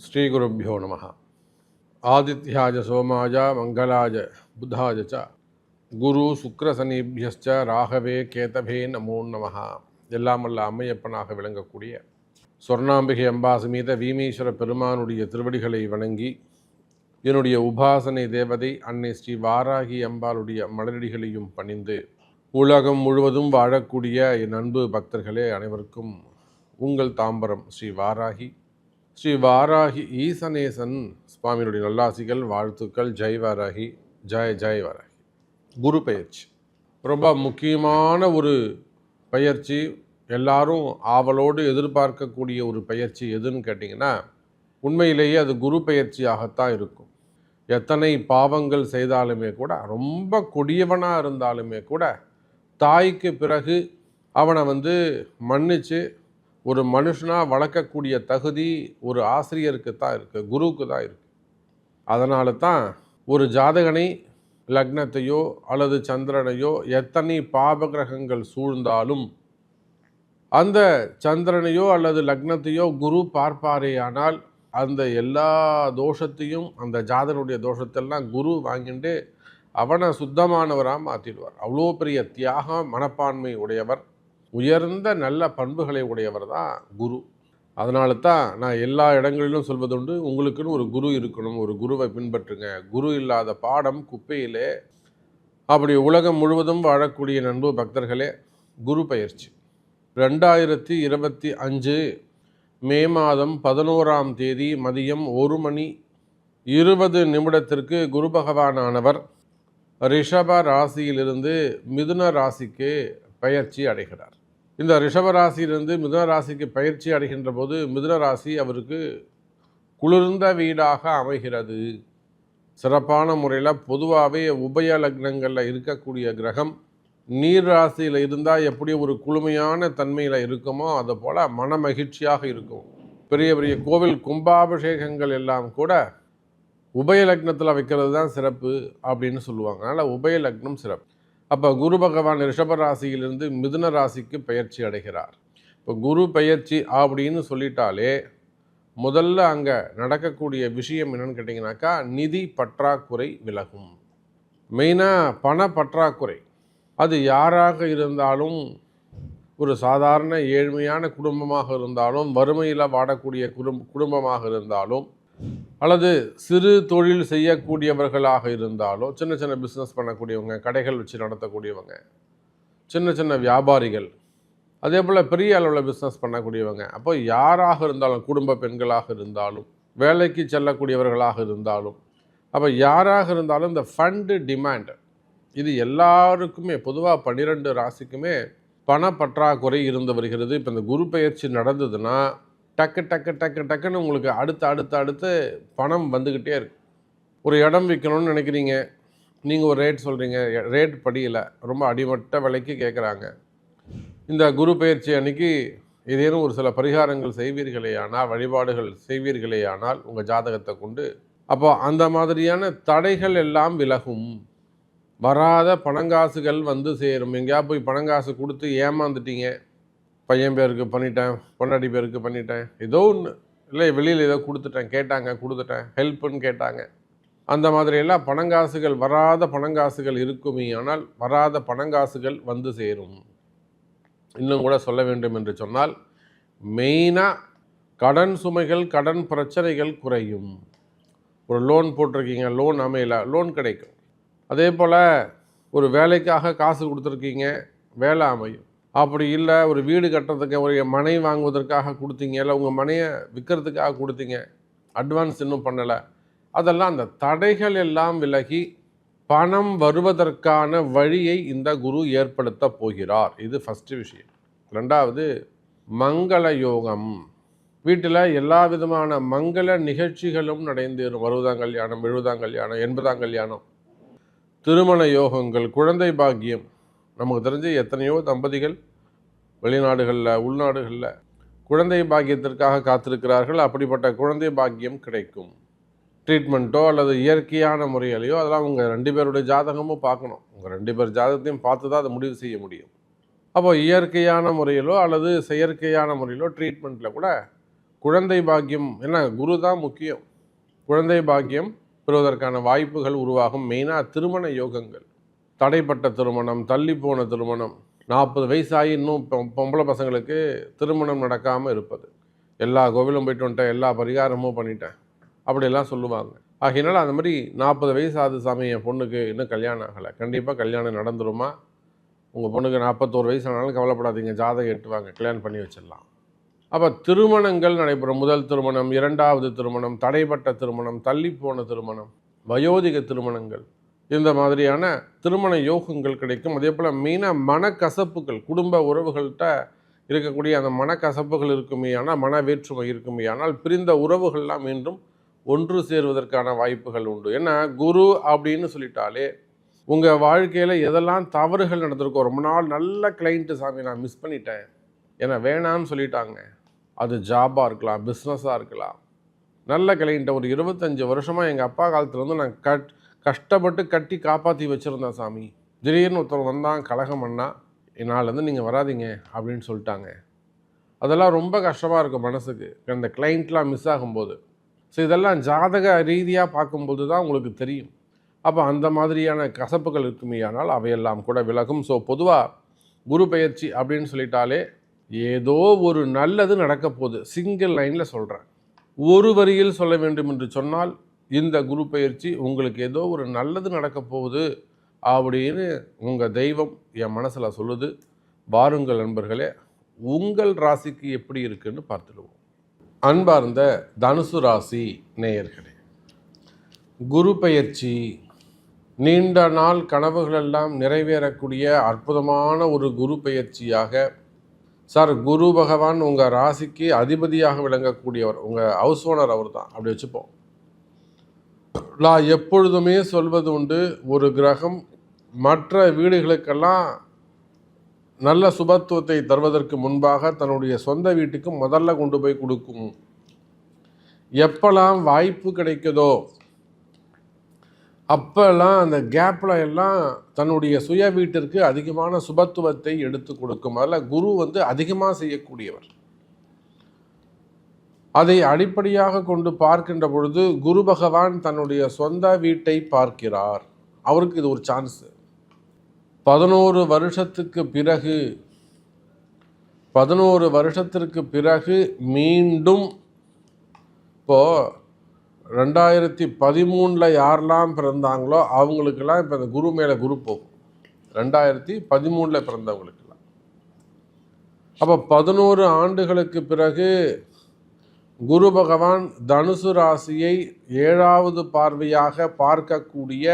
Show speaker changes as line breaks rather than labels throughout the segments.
ஸ்ரீகுருப்போ நம. ஆதித்யாஜ சோமாஜ மங்களாஜ புதாஜ ச குரு சுக்ரசனீபியச்ச ராகவே கேதவே நமோ நம. எல்லாம் வல்ல அம்மையப்பனாக விளங்கக்கூடிய சொர்ணாம்பிகை அம்பா சமேத வீமேஸ்வர பெருமானுடைய திருவடிகளை வணங்கி, என்னுடைய உபாசனை தேவதை அன்னை ஸ்ரீ வாராகி அம்பாளுடைய மலரடிகளையும் பணிந்து, உலகம் முழுவதும் வாழக்கூடிய என் அன்பு பக்தர்களே அனைவருக்கும் உங்கள் தாம்பரம் ஸ்ரீ வாராகி ஈசனேசன் சுவாமியினுடைய நல்லாசிகள், வாழ்த்துக்கள். ஜெய் வாராகி, ஜெய் வாராகி. குரு பயிற்சி ரொம்ப முக்கியமான ஒரு பயிற்சி. எல்லாரும் ஆவலோடு எதிர்பார்க்கக்கூடிய ஒரு பயிற்சி எதுன்னு கேட்டிங்கன்னா, உண்மையிலேயே அது குரு பயிற்சியாகத்தான் இருக்கும். எத்தனை பாவங்கள் செய்தாலுமே கூட, ரொம்ப கொடியவனாக இருந்தாலுமே கூட, தாய்க்கு பிறகு அவனை மன்னித்து ஒரு மனுஷனாக வளர்க்கக்கூடிய தகுதி ஒரு ஆசிரியருக்கு தான் இருக்குது, குருவுக்கு தான் இருக்குது. அதனால தான் ஒரு ஜாதகனை, லக்னத்தையோ அல்லது சந்திரனையோ எத்தனை பாபகிரகங்கள் சூழ்ந்தாலும் அந்த சந்திரனையோ அல்லது லக்னத்தையோ குரு பார்ப்பாரேயானால் அந்த எல்லா தோஷத்தையும், அந்த ஜாதகனுடைய தோஷத்தெல்லாம் குரு வாங்கிட்டு அவனை சுத்தமானவராக மாற்றிடுவார். அவ்வளோ பெரிய தியாக மனப்பான்மை உடையவர், உயர்ந்த நல்ல பண்புகளை உடையவர் தான் குரு. அதனால தான் நான் எல்லா இடங்களிலும் சொல்வதுண்டு, உங்களுக்குன்னு ஒரு குரு இருக்கணும், ஒரு குருவை பின்பற்றுங்க. குரு இல்லாத பாடம் குப்பையிலே. அப்படி உலகம் முழுவதும் வாழக்கூடிய நண்பு பக்தர்களே, குரு பயிற்சி 2025 மே மாதம் 11ஆம் தேதி மதியம் 1:20 குரு பகவானானவர் ரிஷப ராசியிலிருந்து மிதுன ராசிக்கு பயிற்சி அடைகிறார். இந்த ரிஷப ராசியிலிருந்து மிதுன ராசிக்கு பயிற்சி அடைகின்ற போது மிதுன ராசி அவருக்கு குளிர்ந்த வீடாக அமைகிறது. சிறப்பான முறையில் பொதுவாகவே உபய லக்னங்களில் இருக்கக்கூடிய கிரகம் நீர் ராசியில் இருந்தால் எப்படி ஒரு குளுமையான தன்மையில் இருக்குமோ, அது போல் மன மகிழ்ச்சியாக இருக்கும். பெரிய பெரிய கோவில் கும்பாபிஷேகங்கள் எல்லாம் கூட உபய லக்னத்தில் வைக்கிறது தான் சிறப்பு அப்படின்னு சொல்லுவாங்க. அதனால் உபய லக்னம் சிறப்பு. அப்போ குரு பகவான் ரிஷபராசியிலிருந்து மிதுன ராசிக்கு பயிற்சி அடைகிறார். இப்போ குரு பயிற்சி அப்படின்னு சொல்லிட்டாலே முதல்ல அங்கே நடக்கக்கூடிய விஷயம் என்னன்னு கேட்டிங்கனாக்கா, நிதி பற்றாக்குறை விலகும். மெயினாக பண பற்றாக்குறை. அது யாராக இருந்தாலும், ஒரு சாதாரண ஏழ்மையான குடும்பமாக இருந்தாலும், வறுமையில் வாடக்கூடிய குடும்பமாக இருந்தாலும், அல்லது சிறு தொழில் செய்யக்கூடியவர்களாக இருந்தாலும், சின்ன சின்ன பிஸ்னஸ் பண்ணக்கூடியவங்க, கடைகள் வச்சு நடத்தக்கூடியவங்க, சின்ன சின்ன வியாபாரிகள், அதே போல் பெரிய அளவில் பிஸ்னஸ் பண்ணக்கூடியவங்க, அப்போ யாராக இருந்தாலும், குடும்ப பெண்களாக இருந்தாலும், வேலைக்கு செல்லக்கூடியவர்களாக இருந்தாலும், அப்போ யாராக இருந்தாலும் இந்த ஃபண்டு டிமாண்ட் இது எல்லாருக்குமே பொதுவாக 12 ராசிக்குமே பண பற்றாக்குறை இருந்து வருகிறது. இப்போ இந்த குரு பயிற்சி நடந்ததுன்னா டக்குன்னு உங்களுக்கு அடுத்து பணம் வந்துக்கிட்டே இருக்கு. ஒரு இடம் விற்கணும்னு நினைக்கிறீங்க, நீங்கள் ஒரு ரேட் சொல்கிறீங்க, ரேட் படியலை, ரொம்ப அடிமட்ட விலைக்கு கேட்குறாங்க. இந்த குரு பயிற்சி அன்னைக்கு ஏதேனும் ஒரு சில பரிகாரங்கள் செய்வீர்களேயானால், வழிபாடுகள் செய்வீர்களேயானால் உங்கள் ஜாதகத்தை கொண்டு, அப்போ அந்த மாதிரியான தடைகள் எல்லாம் விலகும். வராத பணங்காசுகள் வந்து சேரும். எங்கேயா போய் பணங்காசு கொடுத்து ஏமாந்துட்டீங்க, பையன் பேருக்கு பண்ணிட்டேன், பொண்டாட்டி பேருக்கு பண்ணிட்டேன், ஏதோ ஒன்று இல்லை, வெளியில் ஏதோ கொடுத்துட்டேன், ஹெல்ப்புன்னு கேட்டாங்க, அந்த மாதிரியெல்லாம் பணங்காசுகள், வராத பணங்காசுகள் இருக்குமே. ஆனால் வராத பணங்காசுகள் வந்து சேரும். இன்னும் கூட சொல்ல வேண்டும் என்று சொன்னால், மெயினாக கடன் சுமைகள், கடன் பிரச்சனைகள் குறையும். ஒரு லோன் போட்டிருக்கீங்க, லோன் அமையல, லோன் கிடைக்கும். அதே போல் ஒரு வேலைக்காக காசு கொடுத்துருக்கீங்க, வேலை அமையும். அப்படி இல்லை, ஒரு வீடு கட்டுறதுக்கு, ஒரு மனை வாங்குவதற்காக கொடுத்தீங்க, இல்லை உங்கள் மனையை விற்கிறதுக்காக கொடுத்தீங்க, அட்வான்ஸ் இன்னும் பண்ணலை, அதெல்லாம் அந்த தடைகள் எல்லாம் விலகி பணம் வருவதற்கான வழியை இந்த குரு ஏற்படுத்த போகிறார். இது ஃபஸ்ட்டு விஷயம். ரெண்டாவது, மங்கள யோகம். வீட்டில் எல்லா விதமான மங்கள நிகழ்ச்சிகளும் நடந்தேறும். 60ஆம் கல்யாணம், 70ஆம் கல்யாணம், 80ஆம் கல்யாணம், திருமண யோகங்கள், குழந்தை பாக்கியம். நமக்கு தெரிஞ்சு எத்தனையோ தம்பதிகள் வெளிநாடுகளில், உள்நாடுகளில் குழந்தை பாக்கியத்திற்காக காத்திருக்கிறார்கள். அப்படிப்பட்ட குழந்தை பாக்கியம் கிடைக்கும். ட்ரீட்மெண்ட்டோ அல்லது இயற்கையான முறையிலையோ, அதெல்லாம் உங்கள் 2 பேருடைய ஜாதகமும் பார்க்கணும். உங்கள் 2 பேர் ஜாதகத்தையும் பார்த்து தான் அதை முடிவு செய்ய முடியும். அப்போ இயற்கையான முறையிலோ அல்லது செயற்கையான முறையிலோ ட்ரீட்மெண்ட்டில் கூட குழந்தை பாக்கியம், ஏன்னா குரு தான் முக்கியம். குழந்தை பாக்கியம் பெறுவதற்கான வாய்ப்புகள் உருவாகும். மெயினாக திருமண யோகங்கள், தடைப்பட்ட திருமணம், தள்ளி போன திருமணம், 40 வயசாகி இன்னும் பொம்பளை பசங்களுக்கு திருமணம் நடக்காமல் இருப்பது, எல்லா கோவிலும் போயிட்டு வந்துட்டேன், எல்லா பரிகாரமும் பண்ணிட்டேன் அப்படிலாம் சொல்லுவாங்க. ஆகையினால அந்த மாதிரி 40 வயசு ஆகுது சாமி, என் பொண்ணுக்கு இன்னும் கல்யாணம் ஆகலை. கண்டிப்பாக கல்யாணம் நடந்துருமா? உங்கள் பொண்ணுக்கு 41 வயசு ஆனாலும் கவலைப்படாதீங்க, ஜாதகம் எட்டுவாங்க, கல்யாணம் பண்ணி வச்சிடலாம். அப்போ திருமணங்கள் நடைபெறும். முதல் திருமணம், இரண்டாவது திருமணம், தடைப்பட்ட திருமணம், தள்ளிப்போன திருமணம், வயோதிக திருமணங்கள், இந்த மாதிரியான திருமண யோகங்கள் கிடைக்கும். அதே போல் மெயினாக மனக்கசப்புகள், குடும்ப உறவுகள்கிட்ட இருக்கக்கூடிய அந்த மனக்கசப்புகள் இருக்குமே ஆனால், மன வேற்றுமை இருக்குமே ஆனால், பிரிந்த உறவுகள்லாம் மீண்டும் ஒன்று சேருவதற்கான வாய்ப்புகள் உண்டு. ஏன்னா குரு அப்படின்னு சொல்லிட்டாலே உங்கள் வாழ்க்கையில் எதெல்லாம் தவறுகள் நடந்திருக்கோ, ரொம்ப நாள் நல்ல கிளைண்ட்டு சாமி நான் மிஸ் பண்ணிட்டேன், ஏன்னா வேணான்னு சொல்லிட்டாங்க, அது ஜாபாக இருக்கலாம், பிஸ்னஸாக இருக்கலாம், நல்ல கிளைண்ட்டை ஒரு 25 வருஷமாக எங்கள் அப்பா காலத்துலேருந்து நான் கஷ்டப்பட்டு கட்டி காப்பாற்றி வச்சுருந்தேன் சாமி, திடீர்னு ஒருத்தர் வந்தான், கலகம் பண்ணா, என்னாலேருந்து நீங்கள் வராதிங்க அப்படின்னு சொல்லிட்டாங்க. அதெல்லாம் ரொம்ப கஷ்டமாக இருக்கும் மனசுக்கு, அந்த கிளைண்ட்லாம் மிஸ் ஆகும்போது. ஸோ இதெல்லாம் ஜாதக ரீதியாக பார்க்கும்போது தான் உங்களுக்கு தெரியும். அப்போ அந்த மாதிரியான கசப்புகள் இருக்குமே ஆனால் அவையெல்லாம் கூட விலகும். ஸோ பொதுவாக குரு பெயர்ச்சி அப்படின்னு சொல்லிட்டாலே ஏதோ ஒரு நல்லது நடக்க போகுது. சிங்கிள் லைனில் சொல்கிறேன், ஒரு வரியில் சொல்ல வேண்டும் என்று சொன்னால், இந்த குரு பெயர்ச்சி உங்களுக்கு ஏதோ ஒரு நல்லது நடக்க போகுது அப்படின்னு உங்கள் தெய்வம் என் மனசில் சொல்லுது. வாருங்கள் நண்பர்களே, உங்கள் ராசிக்கு எப்படி இருக்குன்னு பார்த்துடுவோம். அன்பார்ந்த தனுசு ராசி நேயர்களே, குரு பெயர்ச்சி நீண்ட நாள் கனவுகளெல்லாம் நிறைவேறக்கூடிய அற்புதமான ஒரு குரு பெயர்ச்சியாக, சார் குரு பகவான் உங்கள் ராசிக்கு அதிபதியாக விளங்கக்கூடியவர், உங்கள் ஹவுஸ் ஓனர் அவர் தான், அப்படி வச்சுப்போம். நான் எப்பொழுதுமே சொல்வது உண்டு, ஒரு கிரகம் மற்ற வீடுகளுக்கெல்லாம் நல்ல சுபத்துவத்தை தருவதற்கு முன்பாக தன்னுடைய சொந்த வீட்டுக்கு முதல்ல கொண்டு போய் கொடுக்கும். எப்பெல்லாம் வாய்ப்பு கிடைக்குதோ அப்பெல்லாம் அந்த கேப்பில் எல்லாம் தன்னுடைய சுய வீட்டிற்கு அதிகமான சுபத்துவத்தை எடுத்து கொடுக்கும். அதில் குரு அதிகமாக செய்யக்கூடியவர். அதை அடிப்படையாக கொண்டு பார்க்கின்ற பொழுது குரு பகவான் தன்னுடைய சொந்த வீட்டை பார்க்கிறார். அவருக்கு இது ஒரு சான்ஸு. 11 வருஷத்திற்கு பிறகு மீண்டும் இப்போது 2013 யாரெல்லாம் பிறந்தாங்களோ அவங்களுக்கெல்லாம் இப்போ இந்த குரு மேலே குரு போகும். 2013 பிறந்தவங்களுக்கெல்லாம். அப்போ 11 ஆண்டுகளுக்கு பிறகு குரு பகவான் தனுசு ராசியை 7வது பார்வையாக பார்க்கக்கூடிய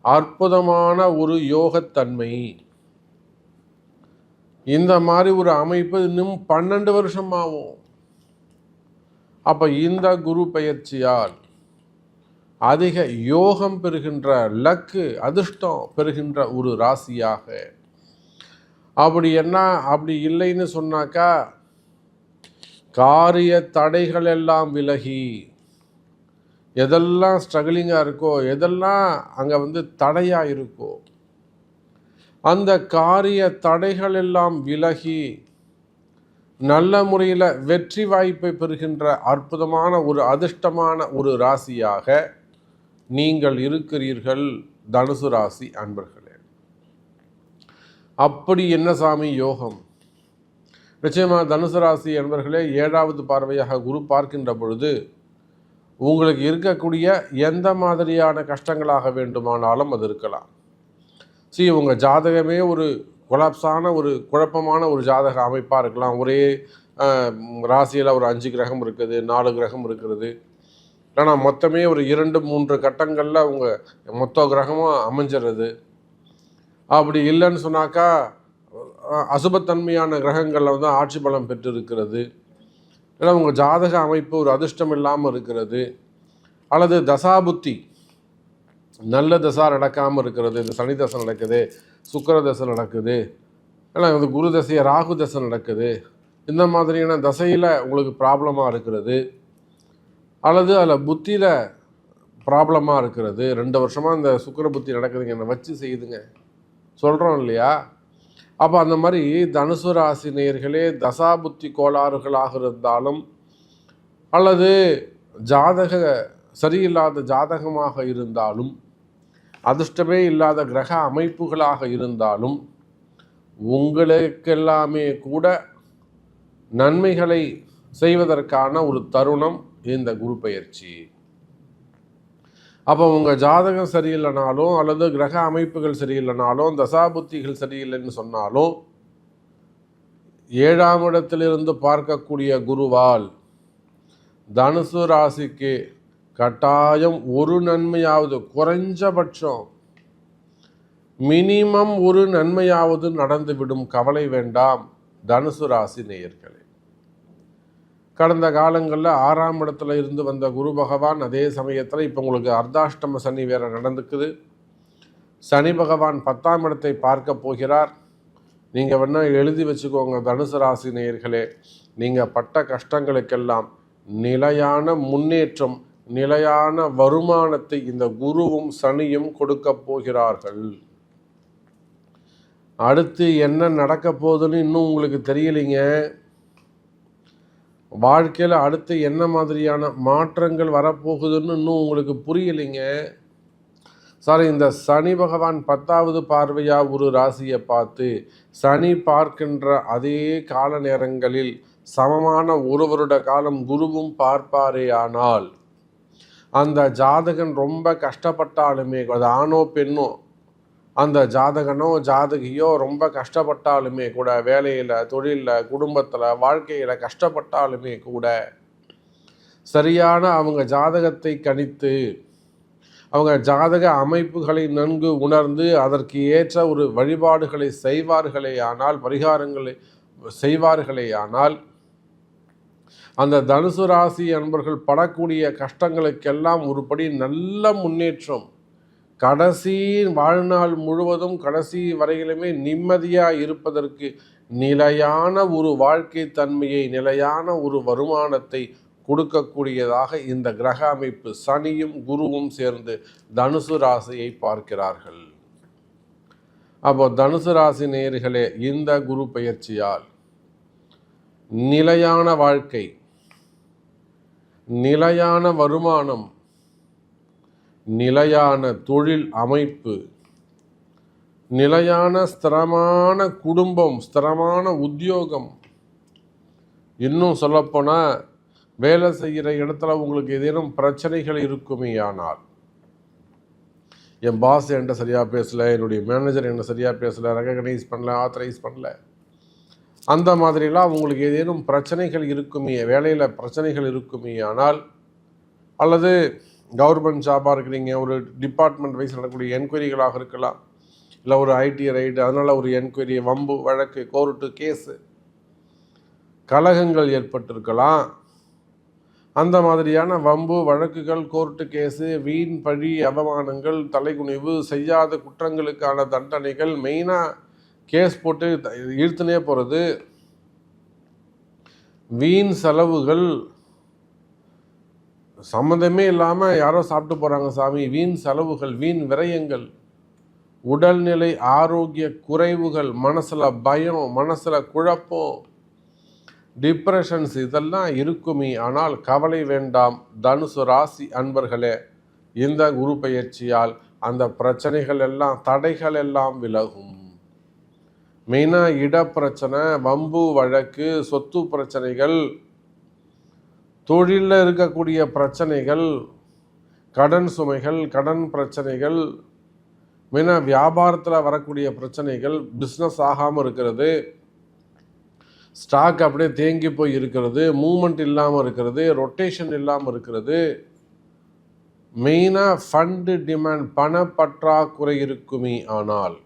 அற்புதமான ஒரு யோகத்தன்மை. இந்த மாதிரி ஒரு அமைப்பு இன்னும் 12 வருஷம் ஆகும். அப்போ இந்த குரு பெயர்ச்சியால் அதிக யோகம் பெறுகின்ற, லக்கு அதிர்ஷ்டம் பெறுகின்ற ஒரு ராசியாக, அப்படி இல்லைன்னு சொன்னாக்கா காரிய தடைகள் எல்லாம் விலகி, எதெல்லாம் ஸ்ட்ரகிளிங்காக இருக்கோ, எதெல்லாம் அங்கே தடையாக இருக்கோ, அந்த காரிய தடைகள் எல்லாம் விலகி நல்ல முறையில் வெற்றி வாய்ப்பை பெறுகின்ற அற்புதமான ஒரு அதிர்ஷ்டமான ஒரு ராசியாக நீங்கள் இருக்கிறீர்கள் தனுசு ராசி அன்பர்களே. அப்படி என்ன சாமி யோகம்? நிச்சயமாக தனுசு ராசி அன்பர்களே, 7வது பார்வையாக குரு பார்க்கின்ற பொழுது உங்களுக்கு இருக்கக்கூடிய எந்த மாதிரியான கஷ்டங்களாக வேண்டுமானாலும் அது இருக்கலாம். உங்கள் ஜாதகமே ஒரு கொலாப்ஸான ஒரு குழப்பமான ஒரு ஜாதக அமைப்பாக இருக்கலாம். ஒரே ராசியில் ஒரு 5 கிரகம் இருக்குது, 4 கிரகம் இருக்கிறது. ஆனால் மொத்தமே ஒரு 2-3 கட்டங்களில் உங்கள் மொத்த கிரகமும் அமைஞ்சிடுறது. அப்படி இல்லைன்னு சொன்னாக்கா அசுபத்தன்மையான கிரகங்களில் ஆட்சி பலம் பெற்று இருக்கிறது. இல்லை உங்கள் ஜாதக அமைப்பு ஒரு அதிர்ஷ்டம் இல்லாமல் இருக்கிறது. அல்லது தசாபுத்தி நல்ல தசா நடக்காமல் இருக்கிறது. இந்த சனி தசை நடக்குது, சுக்கிர தசை நடக்குது, இல்லை குரு தசையை ராகு தசை நடக்குது. இந்த மாதிரியான தசையில் உங்களுக்கு ப்ராப்ளமாக இருக்கிறது. அல்லது அதில் புத்தியில் ப்ராப்ளமாக இருக்கிறது. 2 வருஷமாக இந்த சுக்கிர புத்தி நடக்குதுங்க, என்னை வச்சு செய்யுதுங்க சொல்கிறோம் இல்லையா? அப்போ அந்த மாதிரி தனுசு ராசி நேயர்களே, தசாபுத்தி கோளாறுகளாக இருந்தாலும் அல்லது ஜாதக சரியில்லாத ஜாதகமாக இருந்தாலும், அதிர்ஷ்டமே இல்லாத கிரக அமைப்புகளாக இருந்தாலும், உங்களுக்கெல்லாமே கூட நன்மைகளை செய்வதற்கான ஒரு தருணம் இந்த குரு பெயர்ச்சி. அப்போ உங்கள் ஜாதகம் சரியில்லைனாலும் அல்லது கிரக அமைப்புகள் சரியில்லைனாலும் தசாபுத்திகள் சரியில்லைன்னு சொன்னாலும் 7ஆம் இடத்திலிருந்து பார்க்கக்கூடிய குருவால் தனுசு ராசிக்கு கட்டாயம் ஒரு நன்மையாவது, குறைஞ்சபட்சம் மினிமம் ஒரு நன்மையாவது நடந்துவிடும். கவலை வேண்டாம் தனுசு ராசி நேயர்களே. கடந்த காலங்களில் 6ஆம் இடத்துல இருந்து வந்த குரு பகவான் அதே சமயத்தில் இப்போ உங்களுக்கு அர்த்தாஷ்டம சனி வேற நடந்துக்குது. சனி பகவான் 10ஆம் இடத்தை பார்க்க போகிறார். நீங்கள் வேணா எழுதி வச்சுக்கோங்க தனுசு ராசி நேயர்களே, நீங்கள் பட்ட கஷ்டங்களுக்கெல்லாம் நிலையான முன்னேற்றம், நிலையான வருமானத்தை இந்த குருவும் சனியும் கொடுக்க போகிறார்கள். அடுத்து என்ன நடக்க போகுதுன்னு இன்னும் உங்களுக்கு தெரியலைங்க. வாழ்க்கையில் அடுத்து என்ன மாதிரியான மாற்றங்கள் வரப்போகுதுன்னு இன்னும் உங்களுக்கு புரியலைங்க. சார், இந்த சனி பகவான் 10வது பார்வையாக ஒரு ராசியை பார்த்து சனி பார்க்கின்ற அதே கால நேரங்களில் சமமான ஒரு வருட காலம் குருவும் பார்ப்பாரே ஆனால், அந்த ஜாதகன் ரொம்ப கஷ்டப்பட்டாலுமே, அது ஆணோ பெண்ணோ, அந்த ஜாதகனோ ஜாதகியோ ரொம்ப கஷ்டப்பட்டாலுமே கூட, வேலையில், தொழிலில், குடும்பத்தில், வாழ்க்கையில் கஷ்டப்பட்டாலுமே கூட, சரியான அவங்க ஜாதகத்தை கணித்து அவங்க ஜாதக அமைப்புகளை நன்கு உணர்ந்து அதற்கு ஏற்ற ஒரு வழிபாடுகளை செய்வார்களே ஆனால், பரிகாரங்களை செய்வார்களே ஆனால், அந்த தனுசு ராசி அன்பர்கள் படக்கூடிய கஷ்டங்களுக்கெல்லாம் ஒருபடி நல்ல முன்னேற்றம், கடைசி வாழ்நாள் முழுவதும் கடைசி வரையிலுமே நிம்மதியாக இருப்பதற்கு நிலையான ஒரு வாழ்க்கை தன்மையை, நிலையான ஒரு வருமானத்தை கொடுக்கக்கூடியதாக இந்த கிரக அமைப்பு சனியும் குருவும் சேர்ந்து தனுசு ராசியை பார்க்கிறார்கள். அப்போ தனுசு ராசி நேயர்களே, இந்த குரு பெயர்ச்சியால் நிலையான வாழ்க்கை, நிலையான வருமானம், நிலையான தொழில் அமைப்பு, நிலையான ஸ்திரமான குடும்பம், ஸ்திரமான உத்தியோகம், இன்னும் சொல்லப்போனால் வேலை செய்கிற இடத்துல உங்களுக்கு ஏதேனும் பிரச்சனைகள் இருக்குமே ஆனால், என் பாஸ் என்கிட்ட சரியாக பேசலை, என்னுடைய மேனேஜர் என்ன சரியாக பேசலை, ரெகக்னைஸ் பண்ணல, ஆத்தரைஸ் பண்ணல, அந்த மாதிரிலாம் உங்களுக்கு ஏதேனும் பிரச்சனைகள் இருக்குமே, வேலையில் பிரச்சனைகள் இருக்குமே ஆனால், அல்லது கவர்மெண்ட் ஜாபாக இருக்கிறீங்க, ஒரு டிபார்ட்மெண்ட் வைஸ் நடக்கக்கூடிய என்கொயரிகளாக இருக்கலாம், இல்லை ஒரு ஐடி ரைடு, அதனால் ஒரு என்கொயரி, வம்பு வழக்கு, கோர்ட்டு கேஸு, கலகங்கள் ஏற்பட்டிருக்கலாம். அந்த மாதிரியான வம்பு வழக்குகள், கோர்ட்டு கேஸு, வீண் பழி, அவமானங்கள், தலைகுனிவு, செய்யாத குற்றங்களுக்கான தண்டனைகள், மெயினாக கேஸ் போட்டு இழுத்துனே போகிறது, வீண் செலவுகள், சம்மந்தமே இல்லாமல் யாரோ சாப்பிட்டு போகிறாங்க சாமி, வீண் செலவுகள், வீண் விரயங்கள், உடல்நிலை ஆரோக்கிய குறைவுகள், மனசில் பயம், மனசில் குழப்பம், டிப்ரெஷன்ஸ், இதெல்லாம் இருக்குமே. ஆனால் கவலை வேண்டாம் தனுசு ராசி அன்பர்களே, இந்த குரு பெயர்ச்சியால் அந்த பிரச்சனைகள் எல்லாம், தடைகள் எல்லாம் விலகும். மெயினாக இடப்பிரச்சனை, வம்பு வழக்கு, சொத்து பிரச்சனைகள், தொழிலில் இருக்கக்கூடிய பிரச்சனைகள், கடன் சுமைகள், கடன் பிரச்சனைகள், மெயினாக வியாபாரத்தில் வரக்கூடிய பிரச்சனைகள், பிஸ்னஸ் ஆகாமல் இருக்கிறது, ஸ்டாக் அப்படியே தேங்கி போய் இருக்கிறது, மூமெண்ட் இல்லாமல் இருக்கிறது, ரொட்டேஷன் இல்லாமல் இருக்கிறது, மெயினாக ஃபண்டு டிமாண்ட், பணப்பற்றாக்குறை இருக்குமே ஆனால்,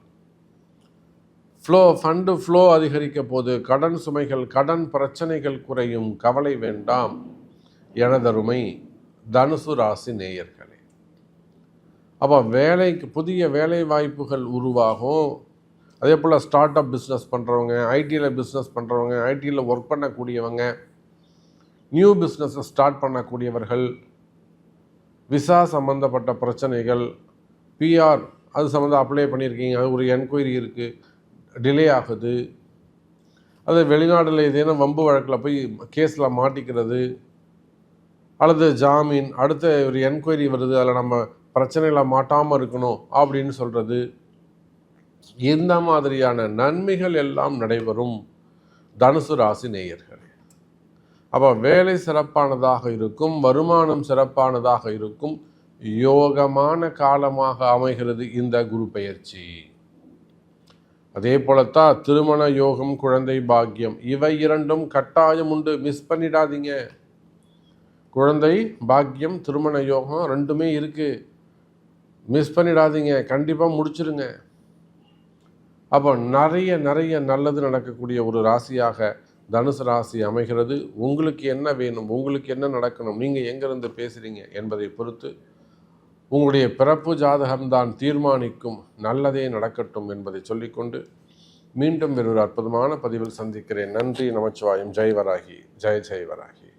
ஃபண்டு ஃப்ளோ அதிகரிக்க போது, கடன் சுமைகள், கடன் பிரச்சனைகள் குறையும். கவலை வேண்டாம் எனதருமை தனுசு ராசி நேயர்களே. அப்போ வேலைக்கு புதிய வேலை வாய்ப்புகள் உருவாகும். அதே போல் ஸ்டார்ட் அப் பிஸ்னஸ் பண்ணுறவங்க, ஐடியில் பிஸ்னஸ் பண்ணுறவங்க, ஐடியில் ஒர்க் பண்ணக்கூடியவங்க, நியூ பிஸ்னஸை ஸ்டார்ட் பண்ணக்கூடியவர்கள், விசா சம்மந்தப்பட்ட பிரச்சனைகள், பிஆர் அது சம்மந்தம் அப்ளை பண்ணியிருக்கீங்க, அது ஒரு என்கொயரி இருக்குது, டிலே ஆகுது, அது வெளிநாட்டில் ஏதேனும் வம்பு வழக்கில் போய் கேஸில் மாட்டிக்கிறது, அல்லது ஜாமீன், அடுத்த ஒரு என்கொயரி வருது, அதில் நம்ம பிரச்சனையில் மாட்டாமல் இருக்கணும் அப்படின்னு சொல்கிறது, இந்த மாதிரியான நன்மைகள் எல்லாம் நடைபெறும் தனுசு ராசி நேயர்களே. அப்போ வேலை சிறப்பானதாக இருக்கும், வருமானம் சிறப்பானதாக இருக்கும், யோகமான காலமாக அமைகிறது இந்த குரு பெயர்ச்சி. அதே போலத்தான் திருமண யோகம், குழந்தை பாக்கியம், இவை இரண்டும் கட்டாயம் உண்டு, மிஸ் பண்ணிடாதீங்க. குழந்தை பாக்கியம், திருமண யோகம் ரெண்டுமே இருக்குது, மிஸ் பண்ணிடாதீங்க, கண்டிப்பாக முடிச்சிருங்க. அப்போ நிறைய நிறைய நல்லது நடக்கக்கூடிய ஒரு ராசியாக தனுசு ராசி அமைகிறது. உங்களுக்கு என்ன வேணும், உங்களுக்கு என்ன நடக்கணும், நீங்கள் எங்கேருந்து பேசுகிறீங்க என்பதை பொறுத்து உங்களுடைய பிறப்பு ஜாதகம்தான் தீர்மானிக்கும். நல்லதே நடக்கட்டும் என்பதை சொல்லிக்கொண்டு மீண்டும் வேறொரு அற்புதமான பதிவில் சந்திக்கிறேன். நன்றி, நமச்சிவாயம். ஜெய் வராகி, ஜெய் ஜெய் வராகி.